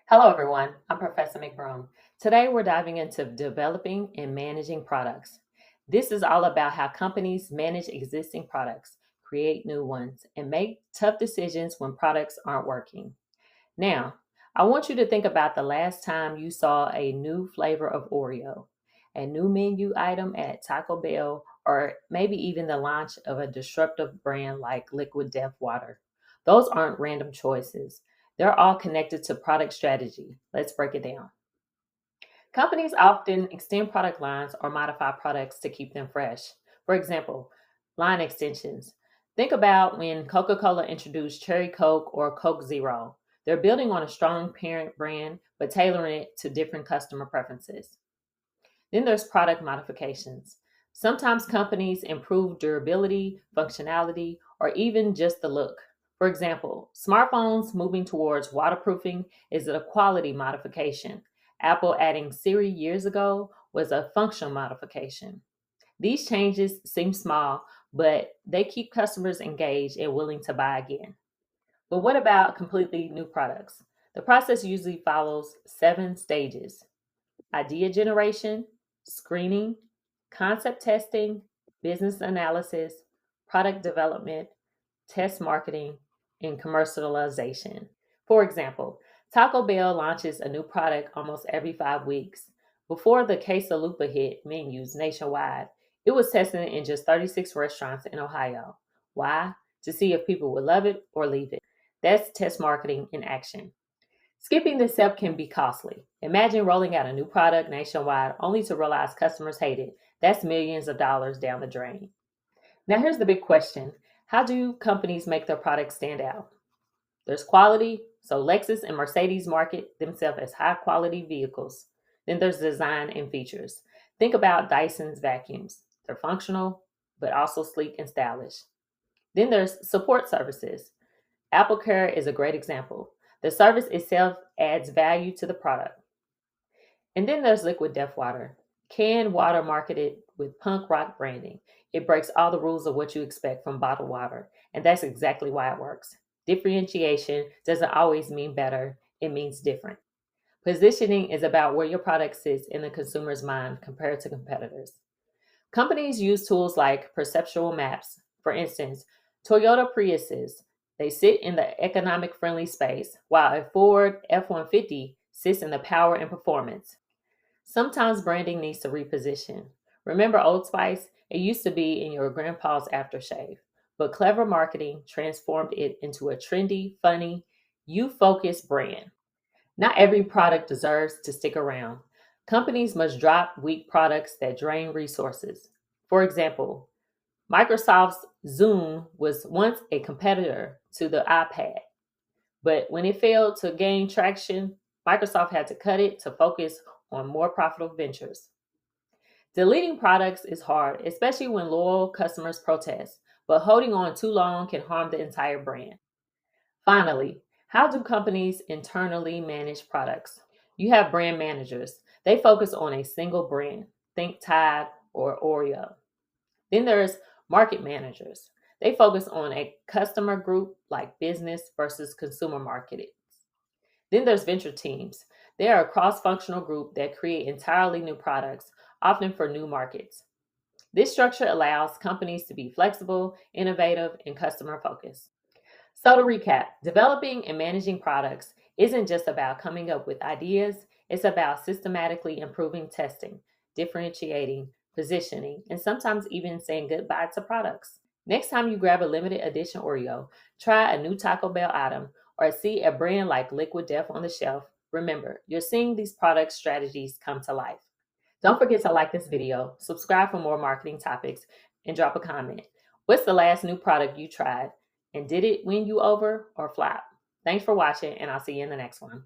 Hello, everyone. I'm Professor McBroom. Today, we're diving into developing and managing products. This is all about how companies manage existing products, create new ones, and make tough decisions when products aren't working. Now, I want you to think about the last time you saw a new flavor of Oreo, a new menu item at Taco Bell, or maybe even the launch of a disruptive brand like Liquid Death Water. Those aren't random choices. They're all connected to product strategy. Let's break it down. Companies often extend product lines or modify products to keep them fresh. For example, line extensions. Think about when Coca Cola introduced Cherry Coke or Coke Zero. They're building on a strong parent brand, but tailoring it to different customer preferences. Then there's product modifications. Sometimes companies improve durability, functionality, or even just the look. For example, smartphones moving towards waterproofing is a quality modification. Apple adding Siri years ago was a functional modification. These changes seem small, but they keep customers engaged and willing to buy again. But what about completely new products? The process usually follows 7 stages: idea generation, screening, concept testing, business analysis, product development, test marketing, and commercialization. For example, Taco Bell launches a new product almost every 5 weeks. Before the Quesalupa hit menus nationwide, it was tested in just 36 restaurants in Ohio. Why? To see if people would love it or leave it. That's test marketing in action. Skipping this step can be costly. Imagine rolling out a new product nationwide only to realize customers hate it. That's millions of dollars down the drain. Now, here's the big question: how do companies make their products stand out? There's quality, so Lexus and Mercedes market themselves as high quality vehicles. Then there's design and features. Think about Dyson's vacuums. They're functional, but also sleek and stylish. Then there's support services. Apple Care is a great example. The service itself adds value to the product. And then there's Liquid Death Water, canned water marketed with punk rock branding. It breaks all the rules of what you expect from bottled water, and that's exactly why it works. Differentiation doesn't always mean better, it means different. Positioning is about where your product sits in the consumer's mind compared to competitors. Companies use tools like perceptual maps. For instance, Toyota Priuses, they sit in the economic friendly space, while a Ford F-150 sits in the power and performance. Sometimes branding needs to reposition. Remember Old Spice? It used to be in your grandpa's aftershave, but clever marketing transformed it into a trendy, funny, youth focused brand. Not every product deserves to stick around. Companies must drop weak products that drain resources. For example, Microsoft's Zoom was once a competitor to the iPad, but when it failed to gain traction, Microsoft had to cut it to focus on more profitable ventures. Deleting products is hard, especially when loyal customers protest, but holding on too long can harm the entire brand. Finally, how do companies internally manage products? You have brand managers. They focus on a single brand. Think Tide or Oreo. Then there's market managers. They focus on a customer group like business versus consumer marketing. Then there's venture teams. They are a cross functional group that create entirely new products, often for new markets. This structure allows companies to be flexible, innovative, and customer focused. So, to recap, developing and managing products isn't just about coming up with ideas, it's about systematically improving testing, differentiating, positioning, and sometimes even saying goodbye to products. Next time you grab a limited edition Oreo, try a new Taco Bell item, or see a brand like Liquid Death on the shelf, remember, you're seeing these product strategies come to life. Don't forget to like this video, subscribe for more marketing topics, and drop a comment. What's the last new product you tried? And did it win you over or flop? Thanks for watching, and I'll see you in the next one.